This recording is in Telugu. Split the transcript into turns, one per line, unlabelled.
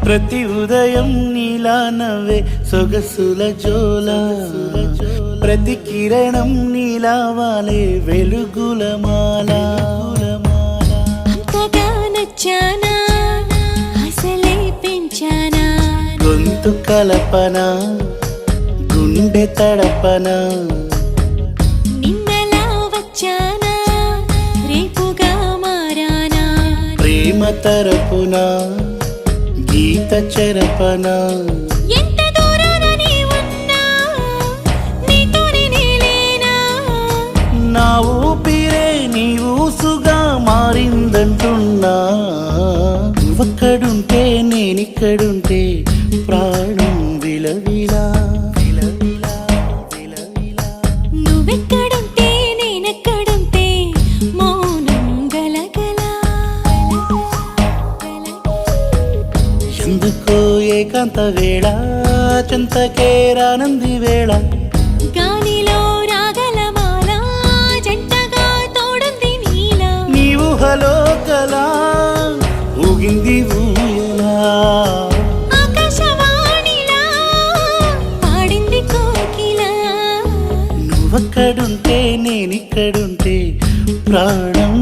ప్రతి ఉదయం నీలా నవ్వే సొగసుల జోల, ప్రతి కిరణం నీలా వాలే వెలుగుల మాల.
అంతగా నచ్చానా అసలే పెంచానా,
గొంతు కలపన గుండె తడపన,
నిన్నలా వచ్చానా రేపుగా మారానా,
ప్రేమ తరపున గీత చెరపన.
ఎంత దూరాన నీ ఉన్నా నీతోనే నేలేనా,
నా ఊపిరే నీ ఊసుగా మారిందంటున్నా. నువ్వక్కడుంటే నేనిక్కడుంటే ప్రాణం విలవిలా విలవిలా విలవిలా.
నువ్వెక్కడుంటే నేనెక్కడుంటే మౌనం గలగల.
ఎందుకో ఏకాంత వేళ చెంతకే రానంది వేళ,
గాలిలో రాగల మాల జంటగా తోడుంది నీలా,
నీ ఊహలో కలా ఊగింది ఊయలా.
ఆకాశవాణిలా పాడింది కోకిల.
నువ్వక్కడుంటే నేనిక్కడుంటే ప్రాణం